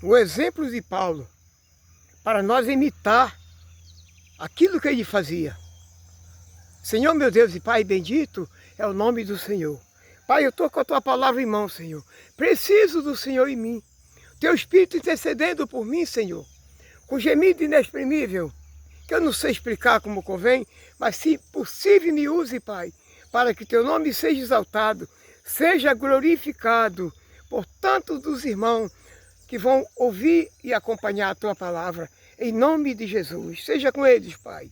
o exemplo de Paulo, para nós imitar aquilo que ele fazia. Senhor, meu Deus e Pai bendito é o nome do Senhor. Pai, eu estou com a tua palavra em mão, Senhor. Preciso do Senhor em mim. Teu Espírito intercedendo por mim, Senhor, com gemido inexprimível, que eu não sei explicar como convém, mas se possível me use, Pai, para que teu nome seja exaltado, seja glorificado por tantos dos irmãos que vão ouvir e acompanhar a tua palavra, em nome de Jesus. Seja com eles, Pai,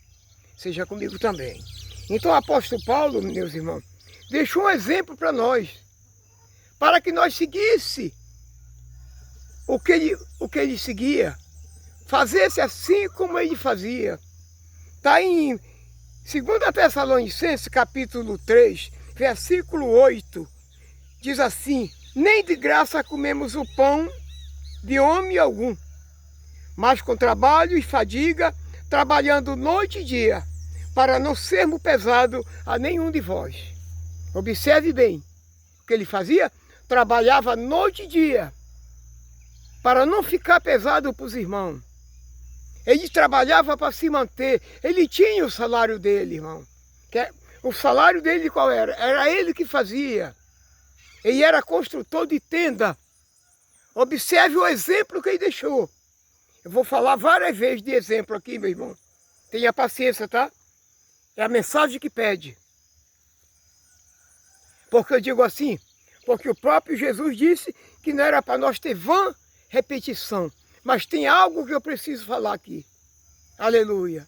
seja comigo também. Então o apóstolo Paulo, meus irmãos, deixou um exemplo para nós, para que nós seguisse o que ele seguia, fazesse assim como ele fazia. Está em 2 Tessalonicenses, capítulo 3, versículo 8, diz assim: nem de graça comemos o pão de homem algum, mas com trabalho e fadiga, trabalhando noite e dia, para não sermos pesados a nenhum de vós. Observe bem o que ele fazia: trabalhava noite e dia, para não ficar pesado para os irmãos. Ele trabalhava para se manter, ele tinha o salário dele, irmão. O salário dele qual era? Era ele que fazia. Ele era construtor de tenda. Observe o exemplo que ele deixou. Eu vou falar várias vezes de exemplo aqui, meu irmão. Tenha paciência, tá? É a mensagem que pede. Porque eu digo assim, porque o próprio Jesus disse que não era para nós ter vã repetição, mas tem algo que eu preciso falar aqui. Aleluia.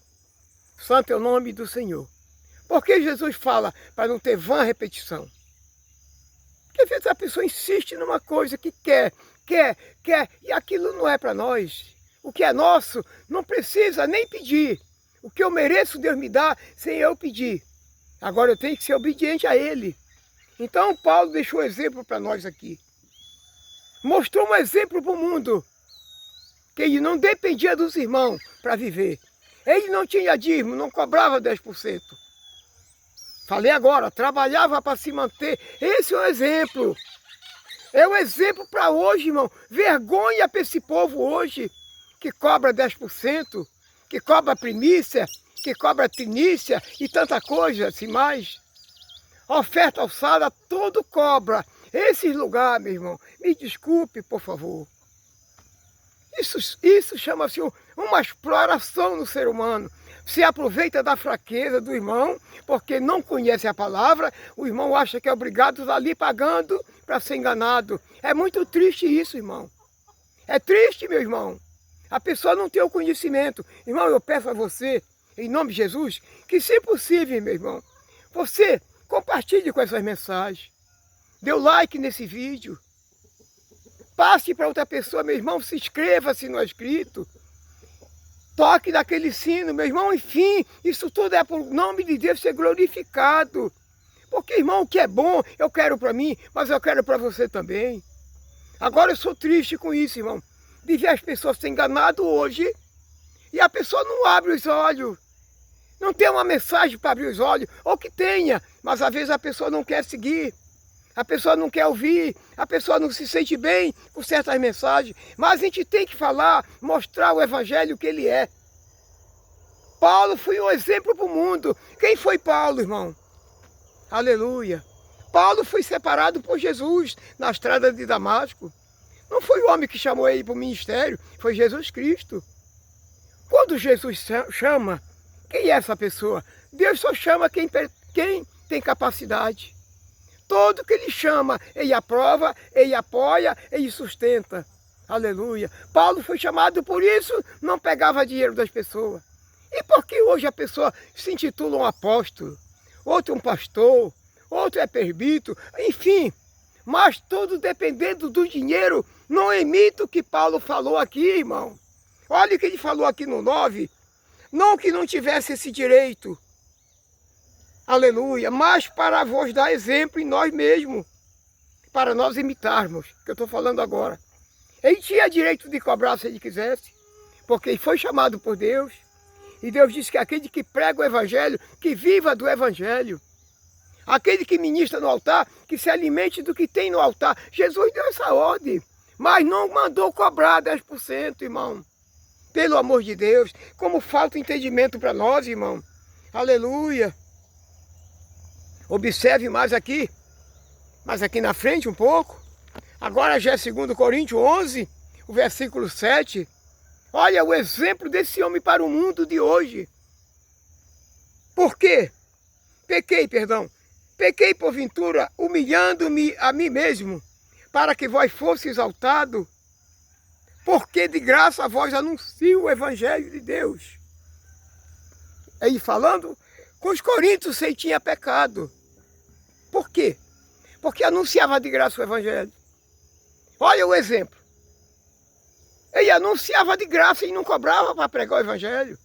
Santo é o nome do Senhor. Por que Jesus fala para não ter vã repetição? Porque às vezes a pessoa insiste numa coisa que quer, e aquilo não é para nós. O que é nosso não precisa nem pedir. O que eu mereço, Deus me dá sem eu pedir. Agora eu tenho que ser obediente a Ele. Então Paulo deixou um exemplo para nós aqui. Mostrou um exemplo para o mundo, que ele não dependia dos irmãos para viver. Ele não tinha dízimo, não cobrava 10%. Falei agora, trabalhava para se manter. Esse é um exemplo. É um exemplo para hoje, irmão. Vergonha para esse povo hoje, que cobra 10%, que cobra primícia, que cobra tinícia e tanta coisa assim mais. Oferta alçada, tudo cobra. Esses lugares, meu irmão, me desculpe, por favor. Isso chama-se uma exploração no ser humano. Se aproveita da fraqueza do irmão, porque não conhece a palavra, o irmão acha que é obrigado a estar ali pagando para ser enganado. É muito triste isso, irmão. É triste, meu irmão. A pessoa não tem o conhecimento. Irmão, eu peço a você, em nome de Jesus, que se possível, meu irmão, você compartilhe com essas mensagens. Dê o like nesse vídeo. Passe para outra pessoa, meu irmão, se inscreva se não é inscrito. Toque naquele sino, meu irmão, enfim, isso tudo é por nome de Deus ser glorificado. Porque, irmão, o que é bom, eu quero para mim, mas eu quero para você também. Agora eu sou triste com isso, irmão, de ver as pessoas se enganado hoje e a pessoa não abre os olhos. Não tem uma mensagem para abrir os olhos, ou que tenha, mas às vezes a pessoa não quer seguir. A pessoa não quer ouvir, a pessoa não se sente bem com certas mensagens, mas a gente tem que falar, mostrar o evangelho que ele é. Paulo foi um exemplo para o mundo. Quem foi Paulo, irmão? Aleluia. Paulo foi separado por Jesus na estrada de Damasco. Não foi o homem que chamou ele para o ministério, foi Jesus Cristo. Quando Jesus chama, quem é essa pessoa? Deus só chama quem tem capacidade. Todo que ele chama, ele aprova, ele apoia, ele sustenta. Aleluia. Paulo foi chamado por isso, não pegava dinheiro das pessoas. E por que hoje a pessoa se intitula um apóstolo, outro um pastor, outro é presbítero, enfim. Mas tudo dependendo do dinheiro, não imita o que Paulo falou aqui, irmão. Olha o que ele falou aqui no 9. Não que não tivesse esse direito. Aleluia, mas para vos dar exemplo em nós mesmos, para nós imitarmos, que eu estou falando agora. Ele tinha direito de cobrar se ele quisesse, porque ele foi chamado por Deus, e Deus disse que aquele que prega o evangelho, que viva do evangelho. Aquele que ministra no altar, que se alimente do que tem no altar. Jesus deu essa ordem. mas não mandou cobrar 10%, irmão. Pelo amor de Deus, como falta entendimento para nós, irmão. Aleluia. Observe mais aqui na frente um pouco. Agora já é 2 Coríntios 11, o versículo 7. Olha o exemplo desse homem para o mundo de hoje. Por quê? Pequei porventura, humilhando-me a mim mesmo, para que vós fosse exaltado, porque de graça vós anuncio o Evangelho de Deus. Aí falando, com os coríntios ele tinha pecado. Por quê? Porque anunciava de graça o Evangelho. Olha o exemplo. Ele anunciava de graça e não cobrava para pregar o Evangelho.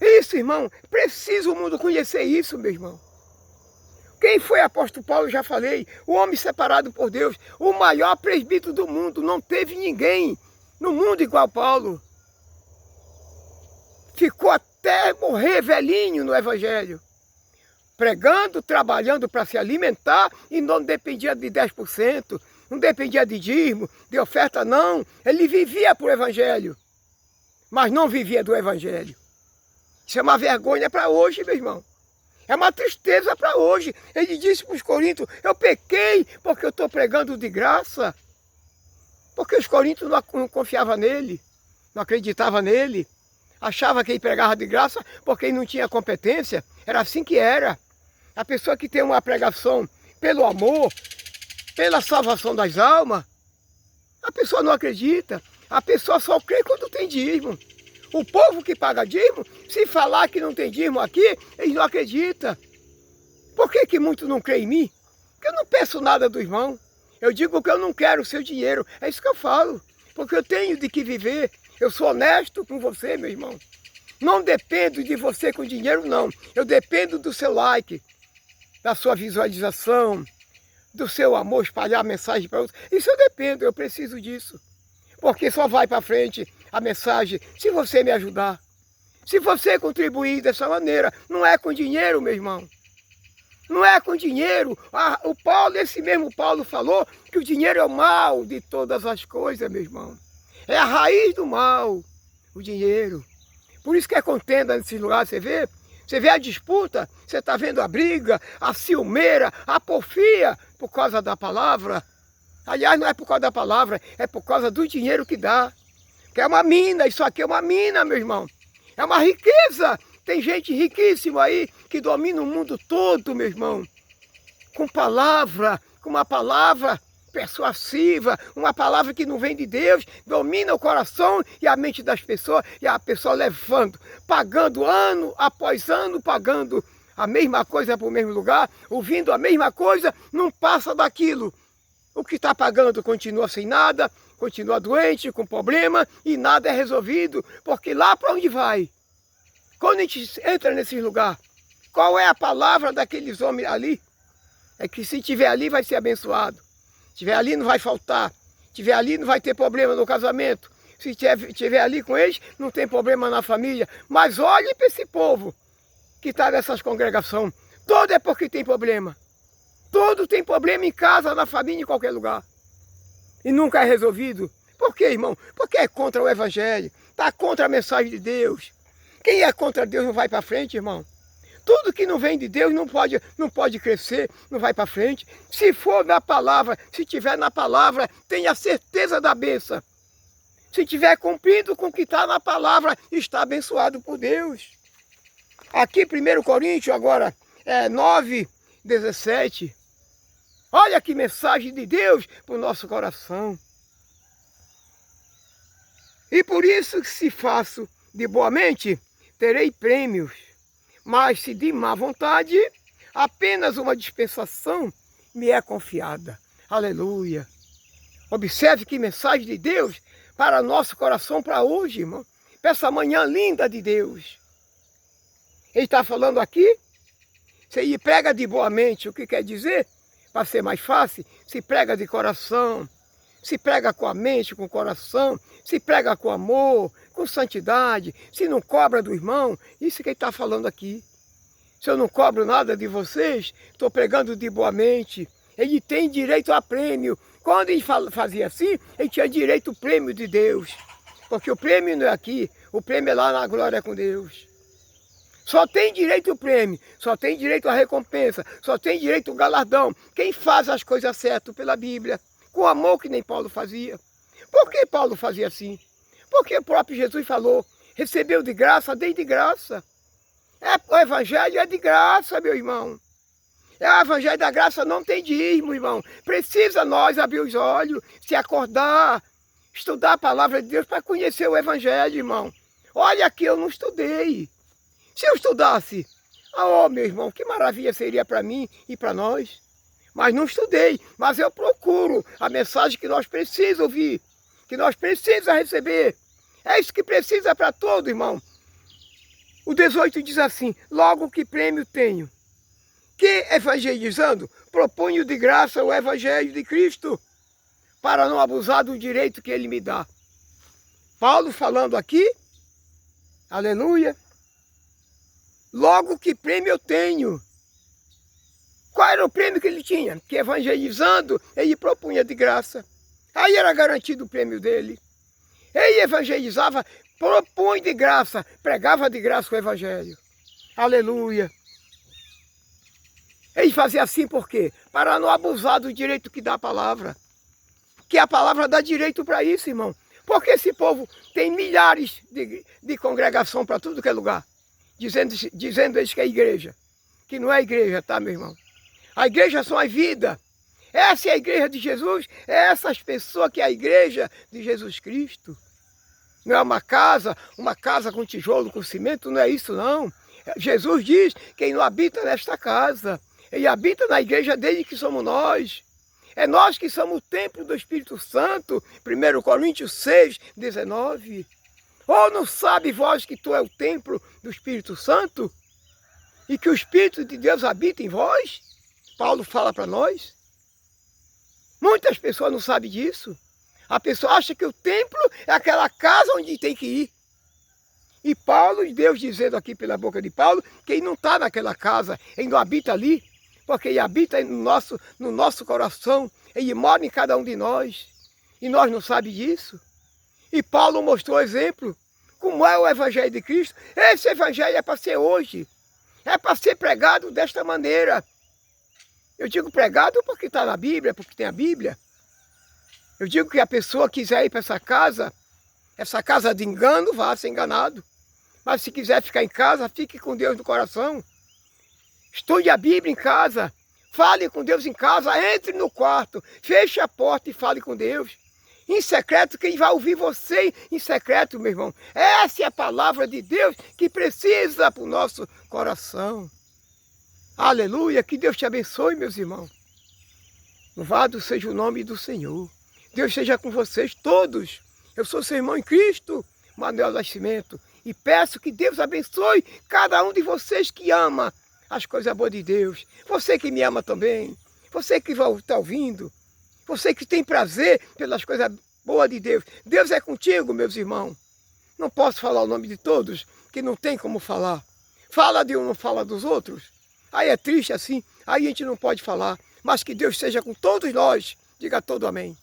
Isso, irmão, precisa o mundo conhecer isso, meu irmão. Quem foi apóstolo Paulo, já falei, o homem separado por Deus, o maior presbítero do mundo, não teve ninguém no mundo igual Paulo. Ficou até morrer velhinho no Evangelho, pregando, trabalhando para se alimentar e não dependia de 10%, não dependia de dízimo, de oferta, não. Ele vivia por Evangelho, mas não vivia do Evangelho. Isso é uma vergonha para hoje, meu irmão. É uma tristeza para hoje. Ele disse para os coríntios, eu pequei porque eu estou pregando de graça. Porque os coríntios não confiavam nele, não acreditavam nele. Achavam que ele pregava de graça porque ele não tinha competência. Era assim que era. A pessoa que tem uma pregação pelo amor, pela salvação das almas, a pessoa não acredita. A pessoa só crê quando tem dízimo. O povo que paga dízimo, se falar que não tem dízimo aqui, eles não acreditam. Por que muitos não creem em mim? Porque eu não peço nada do irmão. Eu digo que eu não quero o seu dinheiro. É isso que eu falo. Porque eu tenho de que viver. Eu sou honesto com você, meu irmão. Não dependo de você com dinheiro, não. Eu dependo do seu like, da sua visualização, do seu amor, espalhar a mensagem para outros. Isso eu dependo, eu preciso disso. Porque só vai para frente a mensagem se você me ajudar. Se você contribuir dessa maneira. Não é com dinheiro, meu irmão. Não é com dinheiro. Esse mesmo Paulo falou que o dinheiro é o mal de todas as coisas, meu irmão. É a raiz do mal, o dinheiro. Por isso que é contenda nesses lugares, você vê? Você vê a disputa, você está vendo a briga, a ciumeira, a porfia, por causa da palavra. Aliás, não é por causa da palavra, é por causa do dinheiro que dá. Que é uma mina, isso aqui é uma mina, meu irmão. É uma riqueza. Tem gente riquíssima aí que domina o mundo todo, meu irmão. Com palavra, com uma palavra persuasiva, uma palavra que não vem de Deus, domina o coração e a mente das pessoas, e a pessoa levando, pagando ano após ano, pagando a mesma coisa para o mesmo lugar, ouvindo a mesma coisa, não passa daquilo. O que está pagando continua sem nada, continua doente, com problema, e nada é resolvido, porque lá para onde vai? Quando a gente entra nesse lugar, qual é a palavra daqueles homens ali? É que se tiver ali vai ser abençoado, se tiver ali não vai faltar, se tiver ali não vai ter problema no casamento, se tiver ali com eles não tem problema na família. Mas olhe para esse povo que está nessas congregações, todo é porque tem problema. Todo tem problema em casa, na família, em qualquer lugar. E nunca é resolvido. Por quê, irmão? Porque é contra o Evangelho. Está contra a mensagem de Deus. Quem é contra Deus não vai para frente, irmão. Tudo que não vem de Deus não pode crescer, não vai para frente. Se for na palavra, se tiver na palavra, tenha certeza da bênção. Se tiver cumprido com o que está na palavra, está abençoado por Deus. Aqui, 1 Coríntios, agora, 9:17. Olha que mensagem de Deus para o nosso coração. E por isso que se faço de boa mente, terei prêmios. Mas se de má vontade, apenas uma dispensação me é confiada. Aleluia. Observe que mensagem de Deus para nosso coração para hoje, irmão. Para essa manhã linda de Deus. Ele está falando aqui, se prega de boa mente, o que quer dizer? Para ser mais fácil, se prega de coração, se prega com a mente, com o coração, se prega com amor, com santidade, se não cobra do irmão, isso que ele está falando aqui. Se eu não cobro nada de vocês, estou pregando de boa mente, ele tem direito a prêmio, Quando ele fazia assim, ele tinha direito ao prêmio de Deus. Porque o prêmio não é aqui, o prêmio é lá na glória com Deus. Só tem direito ao prêmio, só tem direito à recompensa, só tem direito ao galardão quem faz as coisas certas pela Bíblia, com amor que nem Paulo fazia. Por que Paulo fazia assim? Porque o próprio Jesus falou, recebeu de graça, dei de graça. O evangelho é de graça, meu irmão. O evangelho da graça não tem dízimo, irmão. Precisa nós abrir os olhos, se acordar, estudar a palavra de Deus para conhecer o evangelho, irmão. Olha aqui, eu não estudei. Se eu estudasse, meu irmão, que maravilha seria para mim e para nós. Mas não estudei, mas eu procuro a mensagem que nós precisamos ouvir, que nós precisamos receber. É isso que precisa para todo, irmão. O 18 diz assim, logo que prêmio tenho, que evangelizando, proponho de graça o evangelho de Cristo, para não abusar do direito que ele me dá. Paulo falando aqui, aleluia, logo que prêmio eu tenho. Qual era o prêmio que ele tinha? Que evangelizando, ele propunha de graça. Aí era garantido o prêmio dele. Ele evangelizava, propunha de graça, pregava de graça o evangelho. Aleluia. Ele fazia assim por quê? Para não abusar do direito que dá a palavra. Que a palavra dá direito para isso, irmão. Porque esse povo tem milhares de congregação para tudo que é lugar. Dizendo eles que é igreja. Que não é igreja, tá, meu irmão? A igreja são a vida. Essa é a igreja de Jesus. É essas pessoas que é a igreja de Jesus Cristo. Não é uma casa com tijolo, com cimento, não é isso não. Jesus diz que quem não habita nesta casa, ele habita na igreja dele que somos nós. É nós que somos o templo do Espírito Santo. 1 Coríntios 6, 19. Ou não sabe vós que tu é o templo do Espírito Santo? E que o Espírito de Deus habita em vós? Paulo fala para nós. Muitas pessoas não sabem disso. A pessoa acha que o templo é aquela casa onde tem que ir. E Paulo, Deus dizendo aqui pela boca de Paulo, que ele não está naquela casa, ele não habita ali, porque ele habita no nosso coração, ele mora em cada um de nós. E nós não sabemos disso. E Paulo mostrou exemplo, como é o Evangelho de Cristo. Esse Evangelho é para ser hoje. É para ser pregado desta maneira. Eu digo pregado porque está na Bíblia, porque tem a Bíblia. Eu digo que a pessoa quiser ir para essa casa de engano, vá ser enganado. Mas se quiser ficar em casa, fique com Deus no coração. Estude a Bíblia em casa. Fale com Deus em casa. Entre no quarto. Feche a porta e fale com Deus. Em secreto, quem vai ouvir você em secreto, meu irmão? Essa é a palavra de Deus que precisa para o nosso coração. Aleluia, que Deus te abençoe, meus irmãos. Louvado seja o nome do Senhor. Deus seja com vocês todos. Eu sou seu irmão em Cristo, Manuel Nascimento. E peço que Deus abençoe cada um de vocês que ama as coisas boas de Deus. Você que me ama também. Você que vai estar ouvindo. Você que tem prazer pelas coisas boas de Deus. Deus é contigo, meus irmãos. Não posso falar o nome de todos, que não tem como falar. Fala de um, não fala dos outros. Aí é triste assim, aí a gente não pode falar. Mas que Deus seja com todos nós. Diga todo amém.